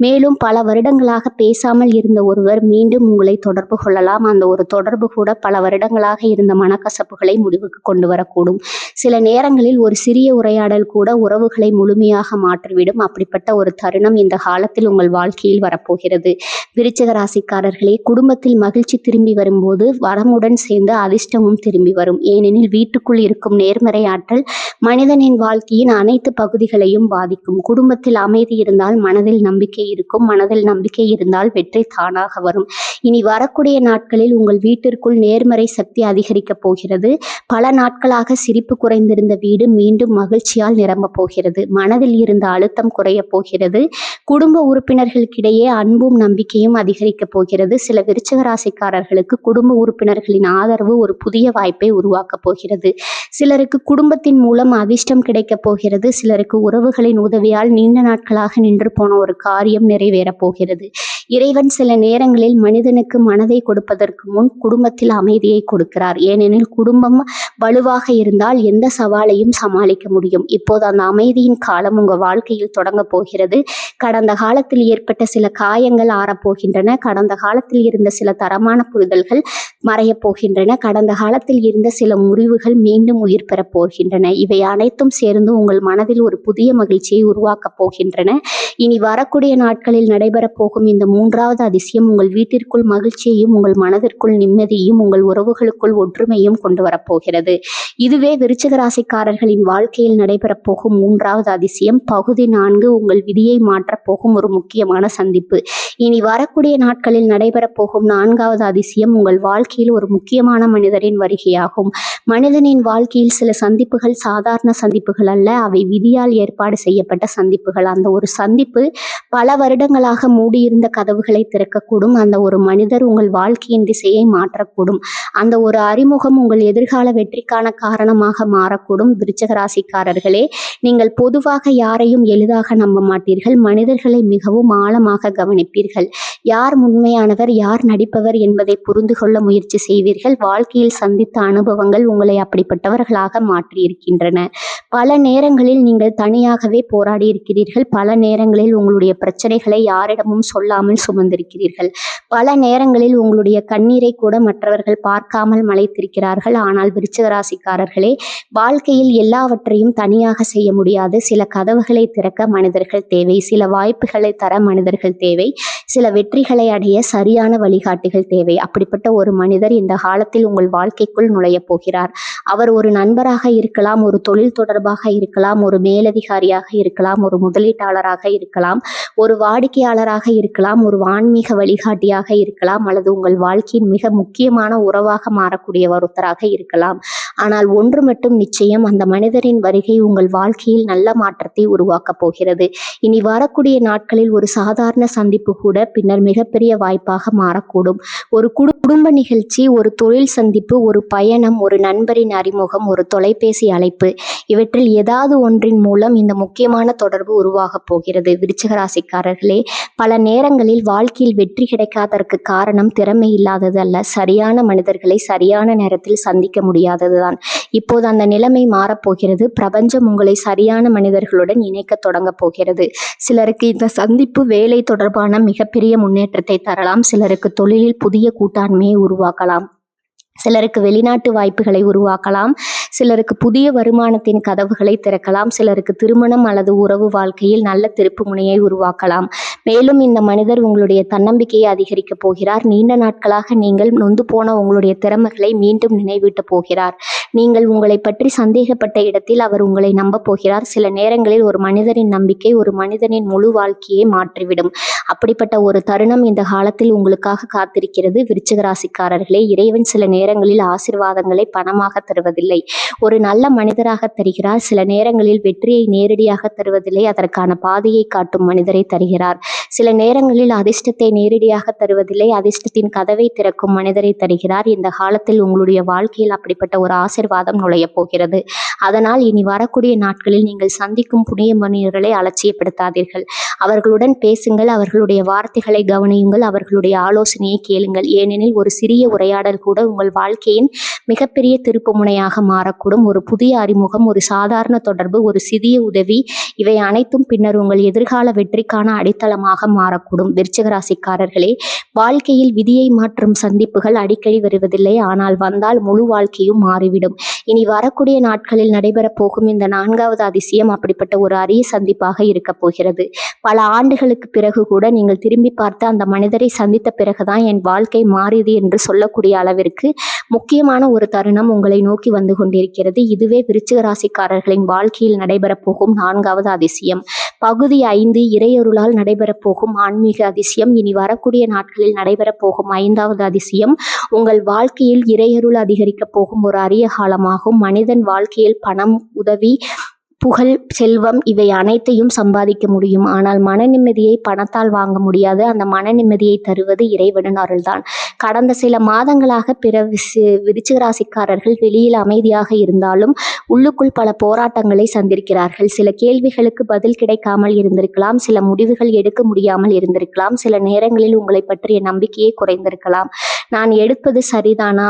மேலும் பல வருடங்களாக பேசாமல் இருந்த ஒருவர் மீண்டும் உங்களை தொடர்பு கொள்ளலாம். அந்த ஒரு தொடர்பு கூட பல வருடங்களாக இருந்த மனக்கசப்புகளை முடிவுக்கு கொண்டு வரக்கூடும். சில நேரங்களில் ஒரு சிறிய உரையாடல் கூட உறவுகளை முழுமையாக மாற்றிவிடும். அப்படிப்பட்ட ஒரு தருணம் இந்த காலத்தில் உங்கள் வாழ்க்கையில் வரப்போகிறது. விருச்சிக ராசிக்காரர்களே, குடும்பத்தில் மகிழ்ச்சி திரும்பி வரும்போது வரமுடன் சேர்ந்து அதிர்ஷ்டமும் திரும்பி வரும். ஏனெனில் வீட்டுக்குள் இருக்கும் நேர்மறை ஆற்றல் மனிதனின் வாழ்க்கையின் அனைத்து பகுதிகளையும் பாதிக்கும். குடும்பத்தில் அமைதி இருந்தால் மனதில் நம்பிக்கை இருக்கும். மனதில் நம்பிக்கை இருந்தால் வெற்றி தானாக வரும். இனி வரக்கூடிய நாட்களில் உங்கள் வீட்டிற்குள் நேர்மறை சக்தி அதிகரிக்கப் போகிறது. பல நாட்களாக சிரிப்பு குறைந்திருந்த வீடு மீண்டும் மகிழ்ச்சியால் நிரம்பப் போகிறது. மனதில் இருந்த அழுத்தம் குறையப் போகிறது. குடும்ப உறுப்பினர்களுக்கிடையே அன்பும் நம்பிக்கையும் அதிகரிக்கப் போகிறது. சில விருச்சிக ராசிக்காரர்களுக்கு குடும்ப உறுப்பினர்களின் ஆதரவு ஒரு புதிய வாய்ப்பை உருவாக்கப் போகிறது. சிலருக்கு குடும்பத்தின் மூலம் அதிர்ஷ்டம் கிடைக்கப் போகிறது. சிலருக்கு உறவுகளின் உதவியால் நீண்ட நாட்களாக நின்று போன ஒரு காரியம் நிறைவேறப் போகிறது. இறைவன் சில நேரங்களில் மனிதனுக்கு மனதை கொடுப்பதற்கு முன் குடும்பத்தில் அமைதியை கொடுக்கிறார். ஏனெனில் குடும்பம் வலுவாக இருந்தால் எந்த சவாலையும் சமாளிக்க முடியும். இப்போது அந்த அமைதியின் காலம் உங்கள் வாழ்க்கையில் தொடங்க போகிறது. கடந்த காலத்தில் ஏற்பட்ட சில காயங்கள் ஆறப்போகின்றன. கடந்த காலத்தில் இருந்த சில தரமான புரிதல்கள் மறையப் போகின்றன. கடந்த காலத்தில் இருந்த சில முறிவுகள் மீண்டும் உயிர் பெறப் போகின்றன. இவை அனைத்தும் சேர்ந்து உங்கள் மனதில் ஒரு புதிய மகிழ்ச்சியை உருவாக்கப் போகின்றன. இனி வரக்கூடிய நாட்களில் நடைபெறப் போகும் இந்த 3வது அதிசயம் உங்கள் வீட்டிற்குள் மகிழ்ச்சியையும் உங்கள் மனதிற்குள் நிம்மதியையும் உங்கள் உறவுகளுக்குள் ஒற்றுமையும் கொண்டு வரப்போகிறது. இதுவே விருச்சிக ராசிக்காரர்களின் வாழ்க்கையில் நடைபெறப் போகும் 3வது அதிசயம். பகுதி 4, உங்கள் விதியை மாற்றப் போகும் ஒரு முக்கியமான சந்திப்பு. இனி வரக்கூடிய நாட்களில் நடைபெறப் போகும் 4வது அதிசயம் உங்கள் வாழ்க்கையில் ஒரு முக்கியமான மனிதரின் வருகையாகும். மனிதனின் வாழ்க்கையில் சில சந்திப்புகள் சாதாரண சந்திப்புகள் அல்ல, அவை விதியால் ஏற்பாடு செய்யப்பட்ட சந்திப்புகள். அந்த ஒரு சந்திப்பு பல வருடங்களாக மூடியிருந்த கதவுகளை திறக்கக்கூடும். அந்த ஒரு மனிதர் உங்கள் வாழ்க்கையின் திசையை மாற்றக்கூடும். அந்த ஒரு அறிமுகம் உங்கள் எதிர்கால வெற்றிக்கான காரணமாக மாறக்கூடும். விருச்சிக ராசிக்காரர்களே, நீங்கள் பொதுவாக யாரையும் எளிதாக நம்ப மாட்டீர்கள். மனிதர்களை மிகவும் ஆழமாக கவனிப்பீர்கள். யார் உண்மையானவர், யார் நடிப்பவர் என்பதை புரிந்து கொள்ள முயற்சி முயற்சி செய்வீர்கள். வாழ்க்கையில் சந்தித்த அனுபவங்கள் உங்களை அப்படிப்பட்டவர்களாக மாற்றி இருக்கின்றன. பல நேரங்களில் நீங்கள் தனியாகவே போராடி இருக்கிறீர்கள். பல நேரங்களில் உங்களுடைய பிரச்சனைகளை யாரிடமும் சொல்லாமல் சுமந்திருக்கிறீர்கள். பல நேரங்களில் உங்களுடைய கண்ணீரை கூட மற்றவர்கள் பார்க்காமல் மலைத்திருக்கிறார்கள். ஆனால் விருச்சிக ராசிக்காரர்களே, வாழ்க்கையில் எல்லாவற்றையும் தனியாக செய்ய முடியாது. சில கதவுகளை திறக்க மனிதர்கள் தேவை, சில வாய்ப்புகளை தர மனிதர்கள் தேவை, சில வெற்றிகளை அடைய சரியான வழிகாட்டிகள் தேவை. அப்படிப்பட்ட ஒரு மனிதர் இந்த காலத்தில் உங்கள் வாழ்க்கைக்குள் நுழைய போகிறார். அவர் ஒரு நண்பராக இருக்கலாம், ஒரு தொழில் தொடர்பாக இருக்கலாம், ஒரு மேலதிகாரியாக இருக்கலாம், ஒரு முதலீட்டாளராக இருக்கலாம், ஒரு வாடிக்கையாளராக இருக்கலாம், ஒரு ஆன்மீக வழிகாட்டியாக இருக்கலாம், அல்லது உங்கள் வாழ்க்கையின் மிக முக்கியமான உறவாக மாறக்கூடிய ஒருத்தராக இருக்கலாம். ஆனால் ஒன்று மட்டும் நிச்சயம், அந்த மனிதரின் வருகை உங்கள் வாழ்க்கையில் நல்ல மாற்றத்தை உருவாக்கப் போகிறது. இனி வரக்கூடிய நாட்களில் ஒரு சாதாரண சந்திப்பு கூட பின்னர் மிகப்பெரிய வாய்ப்பாக மாறக்கூடும். ஒரு குடும்ப நிகழ்ச்சி, ஒரு தொழில் சந்திப்பு, ஒரு பயணம், ஒரு நண்பரின் அறிமுகம், ஒரு தொலைபேசி அழைப்பு, இவற்றில் ஏதாவது ஒன்றின் மூலம் இந்த முக்கியமான தொடர்பு உருவாகப் போகிறது. விருச்சிக ராசிக்காரர்களே, பல நேரங்களில் வாழ்க்கையில் வெற்றி கிடைக்காததற்கு காரணம் திறமை இல்லாதது அல்ல, சரியான மனிதர்களை சரியான நேரத்தில் சந்திக்க முடியாததுதான். இப்போது அந்த நிலைமை மாறப்போகிறது. பிரபஞ்சம் உங்களை சரியான மனிதர்களுடன் இணைக்க தொடங்க போகிறது. சிலருக்கு இந்த சந்திப்பு வேலை தொடர்பான மிகப்பெரிய முன்னேற்றத்தை தரலாம். சிலருக்கு தொழிலில் புதிய கூட்டாண்மையை உருவாக்கலாம். சிலருக்கு வெளிநாட்டு வாய்ப்புகளை உருவாக்கலாம். சிலருக்கு புதிய வருமானத்தின் கதவுகளை திறக்கலாம். சிலருக்கு திருமணம் அல்லது உறவு வாழ்க்கையில் நல்ல திருப்பு முனையை உருவாக்கலாம். மேலும் இந்த மனிதர் உங்களுடைய தன்னம்பிக்கையை அதிகரிக்கப் போகிறார். நீண்ட நாட்களாக நீங்கள் நொந்து போன உங்களுடைய திறமைகளை மீண்டும் நினைவூட்டப் போகிறார். நீங்கள் உங்களை பற்றி சந்தேகப்பட்ட இடத்தில் அவர் உங்களை நம்ப போகிறார். சில நேரங்களில் ஒரு மனிதரின் நம்பிக்கை ஒரு மனிதனின் முழு வாழ்க்கையை மாற்றிவிடும். அப்படிப்பட்ட ஒரு தருணம் இந்த காலத்தில் உங்களுக்காக காத்திருக்கிறது. விருச்சிக ராசிக்காரர்களே, இறைவன் சில நேரங்களில் ஆசீர்வாதங்களை பணமாக தருவதில்லை, ஒரு நல்ல மனிதராக தருகிறார். சில நேரங்களில் வெற்றியை நேரடியாக தருவதில்லை, அதற்கான பாதையை காட்டும் மனிதரை தருகிறார். சில நேரங்களில் அதிர்ஷ்டத்தை நேரடியாக தருவதில்லை, அதிர்ஷ்டத்தின் கதவை திறக்கும் மனிதரை தருகிறார். இந்த காலத்தில் உங்களுடைய வாழ்க்கையில் அப்படிப்பட்ட ஒரு ஆசீர்வாதம் நுழையப் போகிறது. அதனால் இனி வரக்கூடிய நாட்களில் நீங்கள் சந்திக்கும் புதிய மனிதர்களை அலட்சியப்படுத்தாதீர்கள். அவர்களுடன் பேசுங்கள், அவர்களுடைய வார்த்தைகளை கவனியுங்கள், அவர்களுடைய ஆலோசனையை கேளுங்கள். ஏனெனில் ஒரு சிறிய உரையாடல் கூட உங்கள் வாழ்க்கையின் மிகப்பெரிய திருப்பு முனையாக மாறக்கூடும். ஒரு புதிய அறிமுகம், ஒரு சாதாரண தொடர்பு, ஒரு சிறிய உதவி, இவை அனைத்தும் பின்னர் உங்கள் எதிர்கால வெற்றிக்கான அடித்தளமாக மாறக்கூடும். விருச்சிக ராசிக்காரர்களே, வாழ்க்கையில் விதியை மாற்றும் சந்திப்புகள் அடிக்கடி வருவதில்லை, ஆனால் வந்தால் முழு வாழ்க்கையும் மாறிவிடும். இனி வரக்கூடிய நாட்களில் நடைபெறப் போகும் இந்த 4வது அதிசயம் அப்படிப்பட்ட ஒரு அரிய சந்திப்பாக இருக்க போகிறது. பல ஆண்டுகளுக்கு பிறகு கூட நீங்கள் திரும்பி பார்த்து அந்த மனிதரை சந்தித்த பிறகுதான் என் வாழ்க்கை மாறியது என்று சொல்லக்கூடிய அளவிற்கு முக்கியமான ஒரு தருணம் உங்களை நோக்கி வந்து கொண்டிருக்கிறது. இதுவே விருச்சிக ராசிக்காரர்களின் வாழ்க்கையில் நடைபெறப் போகும் 4வது அதிசயம். பகுதி 5, இறையருளால் நடைபெறப் போகும் ஆன்மீக அதிசயம். இனி வரக்கூடிய நாட்களில் நடைபெறப் போகும் 5வது அதிசயம் உங்கள் வாழ்க்கையில் இறையருள் அதிகரிக்கப் போகும் ஒரு அரிய காலமாகும். மனிதன் வாழ்க்கையில் பணம், உதவி, புகழ், செல்வம் இவை அனைத்தையும் சம்பாதிக்க முடியும். ஆனால் மன நிம்மதியை பணத்தால் வாங்க முடியாது. அந்த மன நிம்மதியை தருவது இறைவனின் அருள்தான். கடந்த சில மாதங்களாக பிற விருச்சிக ராசிக்காரர்கள் வெளியில் அமைதியாக இருந்தாலும் உள்ளுக்குள் பல போராட்டங்களை சந்திருக்கிறார்கள். சில கேள்விகளுக்கு பதில் கிடைக்காமல் இருந்திருக்கலாம், சில முடிவுகள் எடுக்க முடியாமல் இருந்திருக்கலாம், சில நேரங்களில் உங்களை பற்றிய நம்பிக்கையே குறைந்திருக்கலாம். நான் எடுப்பது சரிதானா,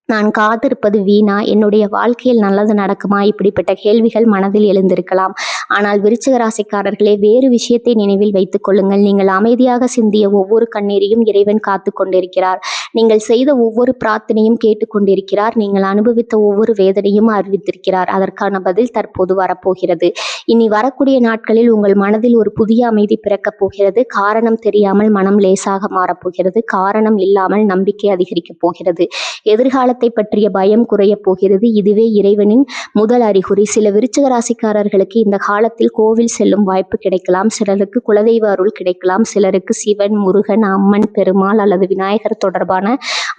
நான் காத்திருப்பது வீணா, என்னுடைய வாழ்க்கையில் நல்லது நடக்குமா, இப்படிப்பட்ட கேள்விகள் மனதில் எழுந்திருக்கலாம். ஆனால் விருச்சிக ராசிக்காரர்களே, வேறு விஷயத்தை நினைவில் வைத்துக் கொள்ளுங்கள். நீங்கள் அமைதியாக சிந்திய ஒவ்வொரு கண்ணீரையும் இறைவன் காத்து கொண்டிருக்கிறார். நீங்கள் செய்த ஒவ்வொரு பிரார்த்தனையும் கேட்டுக்கொண்டிருக்கிறார். நீங்கள் அனுபவித்த ஒவ்வொரு வேதனையும் அறிவித்திருக்கிறார். அதற்கான பதில் தற்போது வரப்போகிறது. இனி வரக்கூடிய நாட்களில் உங்கள் மனதில் ஒரு புதிய அமைதி பிறக்கப் போகிறது. காரணம் தெரியாமல் மனம் லேசாக மாறப்போகிறது. காரணம் இல்லாமல் நம்பிக்கை அதிகரிக்கப் போகிறது. எதிர்காலத்தை பற்றிய பயம் குறையப் போகிறது. இதுவே இறைவனின் முதல் அறிகுறி. சில விருச்சிக ராசிக்காரர்களுக்கு இந்த காலத்தில் கோவில் செல்லும் வாய்ப்பு கிடைக்கலாம். சிலருக்கு குலதெய்வ அருள் கிடைக்கலாம். சிலருக்கு சிவன், முருகன், அம்மன், பெருமாள் அல்லது விநாயகர் தொடர்பான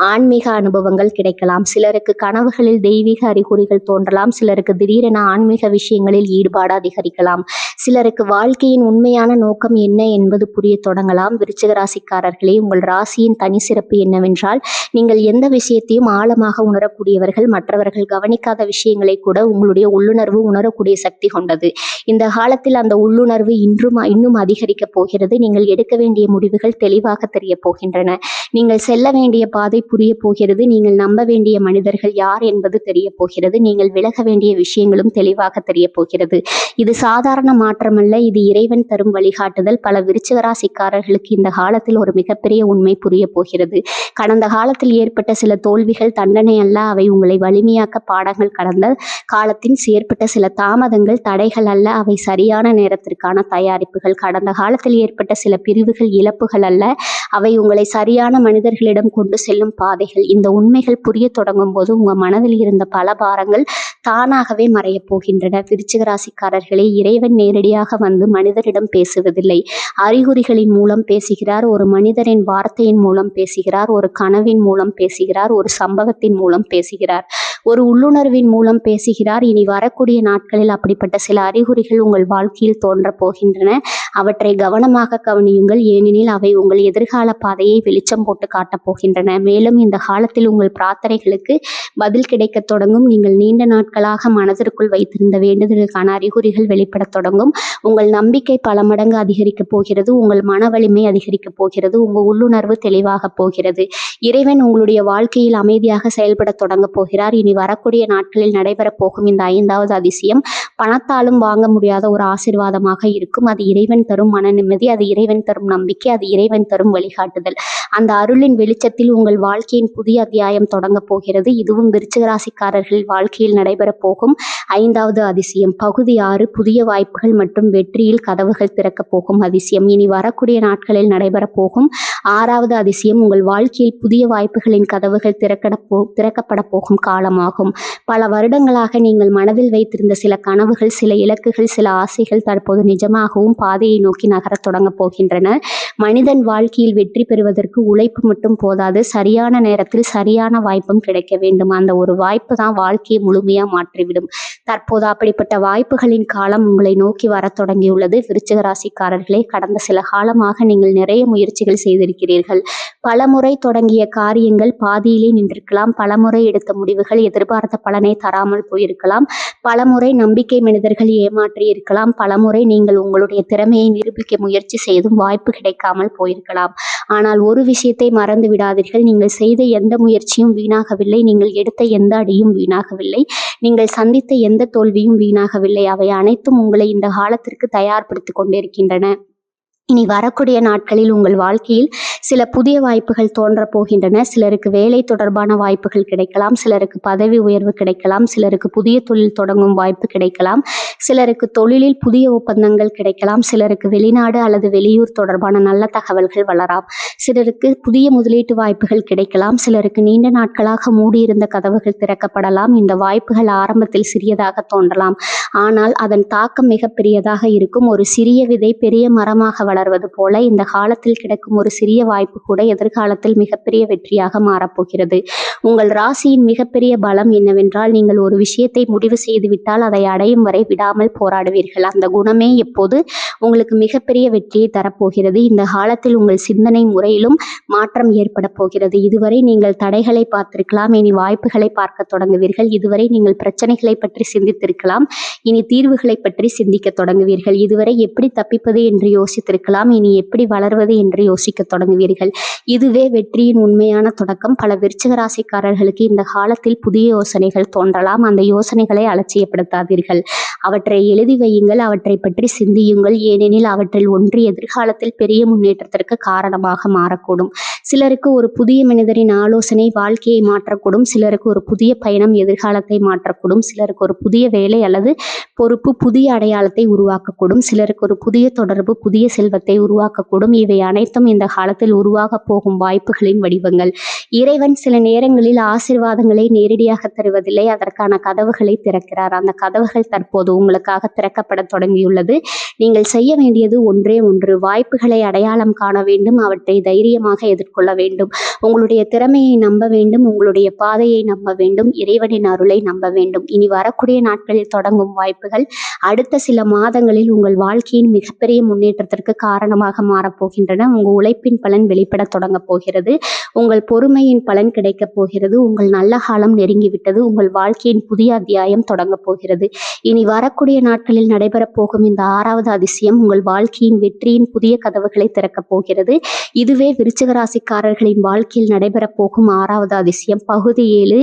ஆன்மீக அனுபவங்கள் கிடைக்கலாம். சிலருக்கு கனவுகளில் தெய்வீக அறிகுறிகள் தோன்றலாம். சிலருக்கு திடீரென ஆன்மீக விஷயங்களில் ஈடுபாடு அதிகரிக்கலாம். சிலருக்கு வாழ்க்கையின் உண்மையான நோக்கம் என்ன என்பது புரிய தொடங்கலாம். விருச்சிக ராசிக்காரர்களே, உங்கள் ராசியின் தனி சிறப்பு என்னவென்றால் நீங்கள் எந்த விஷயத்தையும் ஆழமாக அதிகமாக உணரக்கூடியவர்கள். மற்றவர்கள் கவனிக்காத விஷயங்களை கூட உங்களுடைய உள்ளுணர்வு உணரக்கூடிய சக்தி கொண்டது. இந்த காலத்தில் அந்த உள்ளுணர்வு இன்னும் அதிகரிக்க போகிறது. நீங்கள் எடுக்க வேண்டிய முடிவுகள் தெளிவாக தெரிய போகின்றன. நீங்கள் செல்ல வேண்டிய பாதை புரிய போகிறது. நீங்கள் நம்ப வேண்டிய மனிதர்கள் யார் என்பது தெரிய போகிறது. நீங்கள் விலக வேண்டிய விஷயங்களும் தெளிவாக தெரிய போகிறது. இது சாதாரண மாற்றமல்ல, இது இறைவன் தரும் வழிகாட்டுதல். பல விருச்சிக ராசிக்காரர்களுக்கு இந்த காலத்தில் ஒரு மிகப்பெரிய உண்மை புரிய போகிறது. கடந்த காலத்தில் ஏற்பட்ட சில தோல்விகள் தண்டனை அல்ல, அவை உங்களை வலிமையாக்க பாடங்கள். கடந்த காலத்தின் ஏற்பட்ட சில தாமதங்கள் தடைகள் அல்ல, அவை சரியான நேரத்திற்கான தயாரிப்புகள். கடந்த காலத்தில் ஏற்பட்ட சில பிரிவுகள் இழப்புகள் அல்ல, அவை உங்களை சரியான மனிதர்களிடம் கொண்டு செல்லும் பாதைகள். இந்த உண்மைகள் புரிய தொடங்கும் போது உங்க மனதில் இருந்த பல பாரங்கள் தானாகவே மறைய போகின்றன. விருச்சிக ராசிக்காரர்களே, இறைவன் நேரடியாக வந்து மனிதரிடம் பேசுவதில்லை, அறிகுறிகளின் மூலம் பேசுகிறார். ஒரு மனிதரின் வார்த்தையின் மூலம் பேசுகிறார், ஒரு கனவின் மூலம் பேசுகிறார், ஒரு சம்பவத்தின் மூலம் பேசுகிறார், ஒரு உள்ளுணர்வின் மூலம் பேசுகிறார். இனி வரக்கூடிய நாட்களில் அப்படிப்பட்ட சில அறிகுறிகள் உங்கள் வாழ்க்கையில் தோன்ற போகின்றன. அவற்றை கவனமாக கவனியுங்கள், ஏனெனில் அவை உங்கள் எதிர்கால பாதையை வெளிச்சம் போட்டு காட்டப் போகின்றன. மேலும் இந்த காலத்தில் உங்கள் பிரார்த்தனைகளுக்கு பதில் கிடைக்க தொடங்கும். நீங்கள் நீண்ட நாட்களாக மனதிற்குள் வைத்திருந்த வேண்டுதலுக்கான அறிகுறிகள் வெளிப்படத் தொடங்கும். உங்கள் நம்பிக்கை பல மடங்கு அதிகரிக்கப் போகிறது. உங்கள் மன வலிமை அதிகரிக்கப் போகிறது. உங்கள் உள்ளுணர்வு தெளிவாக போகிறது. இறைவன் உங்களுடைய வாழ்க்கையில் அமைதியாக செயல்பட தொடங்க போகிறார். இனி வரக்கூடிய நாட்களில் நடைபெறப் போகும் இந்த 5வது அதிசயம் பணத்தாலும் வாங்க முடியாத ஒரு ஆசீர்வாதமாக இருக்கும். அது இறைவன் தரும் மன நிம்மதி, அது இறைவன் தரும் நம்பிக்கை, அது இறைவன் தரும் வழிகாட்டுதல். அந்த அருளின் வெளிச்சத்தில் உங்கள் வாழ்க்கையின் புதிய அத்தியாயம் தொடங்க போகிறது. இதுவும் விருச்சிக ராசிக்காரர்கள் வாழ்க்கையில் நடைபெறப் போகும் 5வது அதிசயம். பகுதி 6, புதிய வாய்ப்புகள் மற்றும் வெற்றியில் கதவுகள் திறக்கப் போகும் அதிசயம். இனி வரக்கூடிய நாட்களில் நடைபெறப் போகும் 6வது அதிசயம் உங்கள் வாழ்க்கையில் புதிய வாய்ப்புகளின் கதவுகள் திறக்கப்பட போகும் காலமாகும். பல வருடங்களாக நீங்கள் மனதில் வைத்திருந்த சில கனவுகள், சில இலக்குகள், சில ஆசைகள் தற்போது நிஜமாகவும் பாதையை நோக்கி நகரத் தொடங்க போகின்றன. மனிதன் வாழ்க்கையில் வெற்றி பெறுவதற்கு உழைப்பு மட்டும் போதாது, சரியான நேரத்தில் சரியான வாய்ப்பும் கிடைக்க வேண்டும். அந்த ஒரு வாய்ப்பு தான் வாழ்க்கையை முழுமையா மாற்றிவிடும். தற்போது அப்படிப்பட்ட வாய்ப்புகளின் காலம் உங்களை நோக்கி வரத் தொடங்கியுள்ளது. விருச்சிக ராசிக்காரர்களே, கடந்த சில காலமாக நீங்கள் நிறைய முயற்சிகள் செய்திருக்கிறீர்கள். பலமுறை தொடங்கிய காரியங்கள் பாதியிலே நின்றிருக்கலாம். பலமுறை எடுத்த முடிவுகள் எதிர்பார்த்த பலனை தராமல் போயிருக்கலாம். பலமுறை நம்பிக்கை மனிதர்கள் ஏமாற்றி இருக்கலாம். பலமுறை நீங்கள் உங்களுடைய திறமையை நிரூபிக்க முயற்சி செய்தும் வாய்ப்பு கிடைக்காமல் போயிருக்கலாம். ஆனால் ஒரு விஷயத்தை மறந்து விடாதீர்கள், நீங்கள் செய்த எந்த முயற்சியும் வீணாகவில்லை. நீங்கள் எடுத்த எந்த அடியும் வீணாகவில்லை. நீங்கள் சந்தித்த எந்த தோல்வியும் வீணாகவில்லை. அவை அனைத்தும் உங்களை இந்த காலத்திற்கு தயார்படுத்திக் கொண்டிருக்கின்றன. இனி வரக்கூடிய நாட்களில் உங்கள் வாழ்க்கையில் சில புதிய வாய்ப்புகள் தோன்றப் போகின்றன. சிலருக்கு வேலை தொடர்பான வாய்ப்புகள் கிடைக்கலாம், சிலருக்கு பதவி உயர்வு கிடைக்கலாம், சிலருக்கு புதிய தொழில் தொடங்கும் வாய்ப்பு கிடைக்கலாம், சிலருக்கு தொழிலில் புதிய ஒப்பந்தங்கள் கிடைக்கலாம், சிலருக்கு வெளிநாடு அல்லது வெளியூர் தொடர்பான நல்ல தகவல்கள் வளரலாம், சிலருக்கு புதிய முதலீட்டு வாய்ப்புகள் கிடைக்கலாம், சிலருக்கு நீண்ட நாட்களாக மூடியிருந்த கதவுகள் திறக்கப்படலாம். இந்த வாய்ப்புகள் ஆரம்பத்தில் சிறியதாக தோன்றலாம், ஆனால் அதன் தாக்கம் மிகப்பெரியதாக இருக்கும். ஒரு சிறிய விதை பெரிய மரமாக வளர்வது போல இந்த காலத்தில் கிடைக்கும் ஒரு சிறிய வாய்ப்பு கூட எதிர்காலத்தில் மிகப்பெரிய வெற்றியாக மாறப்போகிறது. உங்கள் ராசியின் மிகப்பெரிய பலம் என்னவென்றால், நீங்கள் ஒரு விஷயத்தை முடிவு செய்துவிட்டால் அதை அடையும் வரை விடாமல் போராடுவீர்கள். அந்த குணமே எப்போது உங்களுக்கு மிகப்பெரிய வெற்றியை தரப்போகிறது. இந்த காலத்தில் உங்கள் சிந்தனை முறையிலும் மாற்றம் ஏற்பட போகிறது. இதுவரை நீங்கள் தடைகளை பார்த்திருக்கலாம், இனி வாய்ப்புகளை பார்க்க தொடங்குவீர்கள். இதுவரை நீங்கள் பிரச்சனைகளை பற்றி சிந்தித்திருக்கலாம், இனி தீர்வுகளை பற்றி சிந்திக்க தொடங்குவீர்கள். இதுவரை எப்படி தப்பிப்பது என்று யோசித்திருக்கலாம், இனி எப்படி வளர்வது என்று யோசிக்க தொடங்குவீர்கள். இதுவே வெற்றியின் உண்மையான தொடக்கம். பல விருச்சிக ராசிக்காரர்களுக்கு இந்த காலத்தில் புதிய யோசனைகள் தோன்றலாம். அந்த யோசனைகளை அலட்சியப்படுத்தாதீர்கள், அவற்றை எழுதி வையுங்கள், அவற்றை பற்றி சிந்தியுங்கள். ஏனெனில் அவற்றில் ஒன்று எதிர்காலத்தில் பெரிய முன்னேற்றத்திற்கு காரணமாக மாறக்கூடும். சிலருக்கு ஒரு புதிய மனிதரின் ஆலோசனை வாழ்க்கையை மாற்றக்கூடும். சிலருக்கு ஒரு புதிய பயணம் எதிர்காலத்தை மாற்றக்கூடும். சிலருக்கு ஒரு புதிய வேலை அல்லது பொறுப்பு புதிய அடையாளத்தை உருவாக்கக்கூடும். சிலருக்கு ஒரு புதிய தொடர்பு புதிய செல்வத்தை உருவாக்கக்கூடும். இவை அனைத்தும் இந்த காலத்தில் உருவாக போகும் வாய்ப்புகளின் வடிவங்கள். இறைவன் சில நேரங்களில் ஆசீர்வாதங்களை நேரடியாக தருவதில்லை, அதற்கான கதவுகளை திறக்கிறார். அந்த கதவுகள் தற்போது உங்களுக்காக திறக்கப்பட தொடங்கியுள்ளது. நீங்கள் செய்ய வேண்டியது ஒன்றே ஒன்று, வாய்ப்புகளை அடையாளம் காண வேண்டும், அவற்றை தைரியமாக எதிர்கொள்ள வேண்டும். உங்களுடைய திறமையை நம்ப வேண்டும், உங்களுடைய பாதையை நம்ப வேண்டும், இறைவனின் அருளை நம்ப வேண்டும். இனி வரக்கூடிய நாட்களில் தொடங்கும் வாய்ப்புகள் அடுத்த சில மாதங்களில் உங்கள் வாழ்க்கையின் மிகப்பெரிய முன்னேற்றத்திற்கு காரணமாக மாறப்போகின்றன. உங்கள் உழைப்பின் பலன் வெளிப்பட தொடங்க போகிறது. உங்கள் பொறுமையின் பலன் கிடைக்கப் போகிறது. உங்கள் நல்ல காலம் நெருங்கிவிட்டது. உங்கள் வாழ்க்கையின் புதிய அத்தியாயம் தொடங்க போகிறது. இனி வரக்கூடிய நாட்களில் நடைபெறப் போகும் இந்த 6வது அதிசயம் உங்கள் வாழ்க்கையின் வெற்றியின் புதிய கதவுகளை திறக்கப் போகிறது. இதுவே விருச்சிக ராசிக்காரர்களின் வாழ்க்கையில் நடைபெறப் போகும் 6வது அதிசயம். பகுதி 7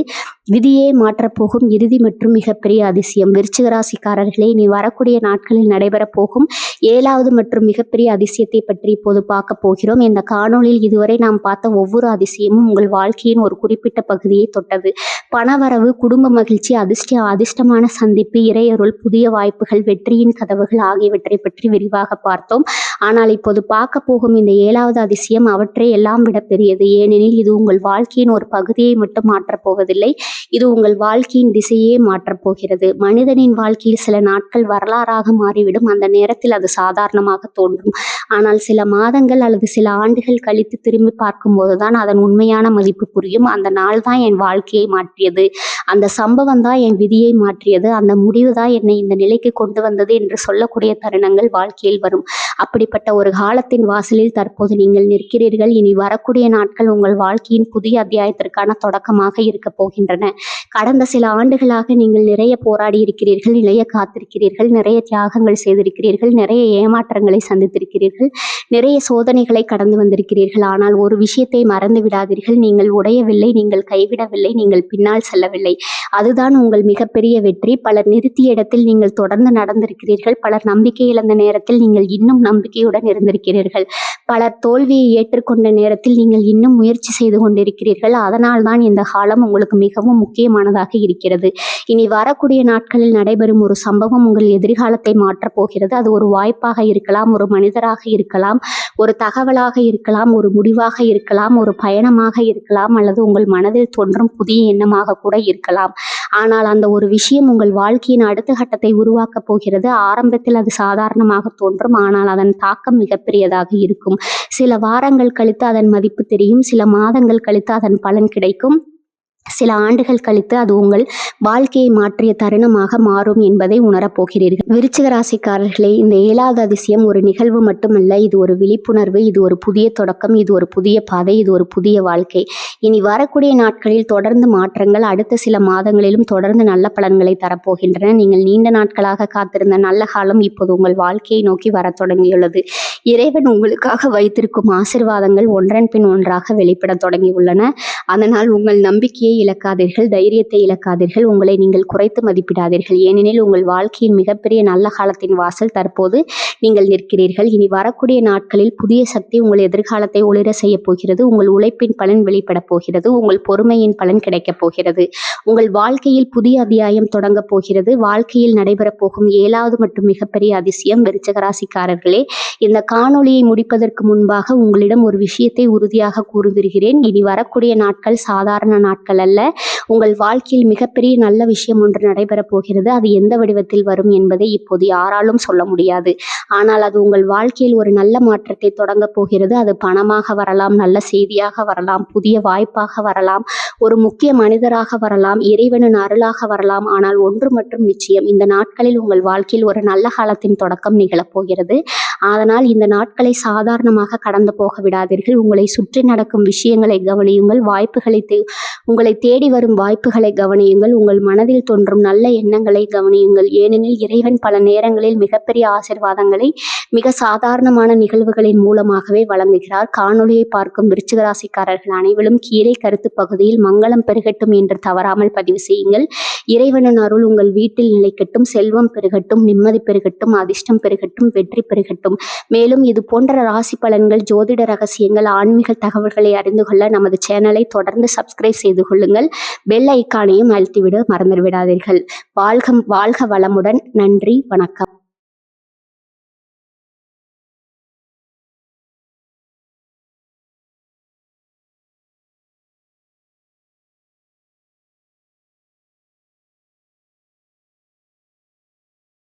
விதியே மாற்றப்போகும் இறுதி மற்றும் மிகப்பெரிய அதிசயம். விருச்சிக ராசிக்காரர்களே, இனி வரக்கூடிய நாட்களில் நடைபெறப் போகும் 7வது மற்றும் மிகப்பெரிய அதிசயத்தை பற்றி இப்போது பார்க்க போகிறோம். இந்த காணொளியில் இதுவரை நாம் பார்த்த ஒவ்வொரு அதிசயமும் உங்கள் வாழ்க்கையின் ஒரு குறிப்பிட்ட பகுதியை தொட்டது. பணவரவு, குடும்ப மகிழ்ச்சி, அதிர்ஷ்டமான சந்திப்பு, இறையருள், புதிய வாய்ப்புகள், வெற்றியின் கதவுகள் ஆகியவற்றை பற்றி விரிவாக பார்த்தோம். ஆனால் இப்போது பார்க்க போகும் இந்த 7வது அதிசயம் அவற்றை எல்லாம் விட பெரியது. ஏனெனில் இது உங்கள் வாழ்க்கையின் ஒரு பகுதியை மட்டும் மாற்றப் போவதில்லை, இது உங்கள் வாழ்க்கையின் திசையே மாற்றப் போகிறது. மனிதனின் வாழ்க்கையில் சில நாட்கள் வரலாறாக மாறிவிடும். அந்த நேரத்தில் அது சாதாரணமாக தோன்றும். ஆனால் சில மாதங்கள் அல்லது சில ஆண்டுகள் கழித்து திரும்பி பார்க்கும்போதுதான் அதன் உண்மையான மதிப்பு புரியும். அந்த நாள் தான் என் வாழ்க்கையை மாற்றியது, அந்த சம்பவம் தான் என் விதியை மாற்றியது, அந்த முடிவு தான் என்னை இந்த நிலைக்கு கொண்டு வந்தது என்று சொல்லக்கூடிய தருணங்கள் வாழ்க்கையில் வரும். அப்படிப்பட்ட ஒரு காலத்தின் வாசலில் தற்போது நீங்கள் நிற்கிறீர்கள். இனி வரக்கூடிய நாட்கள் உங்கள் வாழ்க்கையின் புதிய அத்தியாயத்திற்கான தொடக்கமாக இருக்க போகின்றன. கடந்த சில ஆண்டுகளாக நீங்கள் நிறைய போராடி இருக்கிறீர்கள், நிறைய காத்திருக்கிறீர்கள், நிறைய தியாகங்கள் செய்திருக்கிறீர்கள், நிறைய ஏமாற்றங்களை சந்தித்திருக்கிறீர்கள், நிறைய சோதனைகளை கடந்து வந்திருக்கிறீர்கள். ஆனால் ஒரு விஷயத்தை மறந்து விடாதீர்கள், நீங்கள் உடையவில்லை, நீங்கள் கைவிடவில்லை, நீங்கள் பின்னால் செல்லவில்லை. அதுதான் உங்கள் மிகப்பெரிய வெற்றி. பலர் நிறுத்திய இடத்தில் நீங்கள் தொடர்ந்து நடந்திருக்கிறீர்கள். பலர் நம்பிக்கை இழந்த நேரத்தில் நீங்கள் இன்னும் நம்பிக்கையுடன் இருந்திருக்கிறீர்கள். பலர் தோல்வியை ஏற்றுக்கொண்ட நேரத்தில் நீங்கள் இன்னும் முயற்சி செய்து கொண்டிருக்கிறீர்கள். அதனால் தான் இந்த காலம் உங்களுக்கு மிகவும் முக்கியமானதாக இருக்கிறது. இனி வரக்கூடிய நாட்களில் நடைபெறும் ஒரு சம்பவம் உங்கள் எதிர்காலத்தை மாற்றப் போகிறது. அது ஒரு வாய்ப்பாக இருக்கலாம், ஒரு மனிதராக இருக்கலாம், ஒரு தகவலாக இருக்கலாம், ஒரு முடிவாக இருக்கலாம், ஒரு பயணமாக இருக்கலாம், அல்லது உங்கள் மனதில் தோன்றும் புதிய எண்ணமாக கூட இருக்கலாம். ஆனால் அந்த ஒரு விஷயம் உங்கள் வாழ்க்கையின் அடுத்த கட்டத்தை உருவாக்கப் போகிறது. ஆரம்பத்தில் அது சாதாரணமாக தோன்றும், ஆனால் அதன் தாக்கம் மிகப்பெரியதாக இருக்கும். சில வாரங்கள் கழித்து அதன் மதிப்பு தெரியும், சில மாதங்கள் கழித்து அதன் பலன் கிடைக்கும், சில ஆண்டுகள் கழித்து அது உங்கள் வாழ்க்கையை மாற்றிய தருணமாக மாறும் என்பதை உணரப்போகிறீர்கள். விருச்சிக ராசிக்காரர்களே, இந்த 7வது அதிசயம் ஒரு நிகழ்வு மட்டுமல்ல, இது ஒரு விழிப்புணர்வு, இது ஒரு புதிய தொடக்கம், இது ஒரு புதிய பாதை, இது ஒரு புதிய வாழ்க்கை. இனி வரக்கூடிய நாட்களில் தொடர்ந்து மாற்றங்கள் அடுத்த சில மாதங்களிலும் தொடர்ந்து நல்ல பலன்களை தரப்போகின்றன. நீங்கள் நீண்ட நாட்களாக காத்திருந்த நல்ல காலம் இப்போது உங்கள் வாழ்க்கையை நோக்கி வர தொடங்கியுள்ளது. இறைவன் உங்களுக்காக வைத்திருக்கும் ஆசீர்வாதங்கள் ஒன்றன் பின் ஒன்றாக வெளிப்பட தொடங்கியுள்ளன. அதனால் உங்கள் நம்பிக்கையை இழக்காதீர்கள், தைரியத்தை இழக்காதீர்கள், உங்களை நீங்கள் குறைத்து மதிப்பிடாதீர்கள். ஏனெனில் உங்கள் வாழ்க்கையின் மிகப்பெரிய நல்ல காலத்தின் வாசல் தற்போது நீங்கள் நிற்கிறீர்கள். இனி வரக்கூடிய நாட்களில் புதிய சக்தி உங்கள் எதிர்காலத்தை ஒளிர செய்ய போகிறது. உங்கள் உழைப்பின் பலன் வெளிப்பட போகிறது. உங்கள் பொறுமையின் பலன் கிடைக்கப் போகிறது. உங்கள் வாழ்க்கையில் புதிய அத்தியாயம் தொடங்க போகிறது. வாழ்க்கையில் நடைபெறப் போகும் 7வது மற்றும் மிகப்பெரிய அதிசயம். விருச்சிக ராசிக்காரர்களே, இந்த காணொளியை முடிப்பதற்கு முன்பாக உங்களிடம் ஒரு விஷயத்தை உறுதியாக கூறுகிறேன். இனி வரக்கூடிய நாட்கள் சாதாரண நாட்கள் அல்ல. உங்கள் வாழ்க்கையில் மிகப்பெரிய நல்ல விஷயம் ஒன்று நடைபெறப் போகிறது. அது எந்த வடிவத்தில் வரும் என்பதை இப்போது யாராலும் சொல்ல முடியாது. ஆனால் அது உங்கள் வாழ்க்கையில் ஒரு நல்ல மாற்றத்தை தொடங்க போகிறது. அது பணமாக வரலாம், நல்ல செய்தியாக வரலாம், புதிய வாய்ப்பாக வரலாம், ஒரு முக்கிய மனிதராக வரலாம், இறைவனின் அருளாக வரலாம். ஆனால் ஒன்று மட்டும் நிச்சயம், இந்த நாட்களில் உங்கள் வாழ்க்கையில் ஒரு நல்ல காலத்தின் தொடக்கம் நிகழப்போகிறது. அதனால் இந்த நாட்களை சாதாரணமாக கடந்து போக விடாதீர்கள். உங்களை சுற்றி நடக்கும் விஷயங்களை கவனியுங்கள், உங்களை தேடி வரும் வாய்ப்புகளை கவனியுங்கள், உங்கள் மனதில் தோன்றும் நல்ல எண்ணங்களை கவனியுங்கள். ஏனெனில் இறைவன் பல நேரங்களில் மிகப்பெரிய ஆசீர்வாதங்களை மிக சாதாரணமான நிகழ்வுகளின் மூலமாகவே வழங்குகிறார். காணொளியை பார்க்கும் விருச்சிக ராசிக்காரர்கள் அனைவரும் கீழே கருத்து பகுதியில் மங்களம் பெருகட்டும் என்று தவறாமல் பதிவு செய்யுங்கள். இறைவனின் அருள் உங்கள் வீட்டில் நிலைக்கட்டும், செல்வம் பெருகட்டும், நிம்மதி பெருகட்டும், அதிர்ஷ்டம் பெருகட்டும், வெற்றி பெருகட்டும். மேலும் இது போன்ற ராசி பலன்கள், ஜோதிட ரகசியங்கள், ஆன்மீக தகவல்களை அறிந்து கொள்ள நமது சேனலை தொடர்ந்து சப்ஸ்கிரைப் செய்து கொள்ளுங்கள். பெல் ஐக்கானையும் அழுத்திவிட மறந்துவிடாதீர்கள். வாழ்க வளமுடன். நன்றி, வணக்கம்.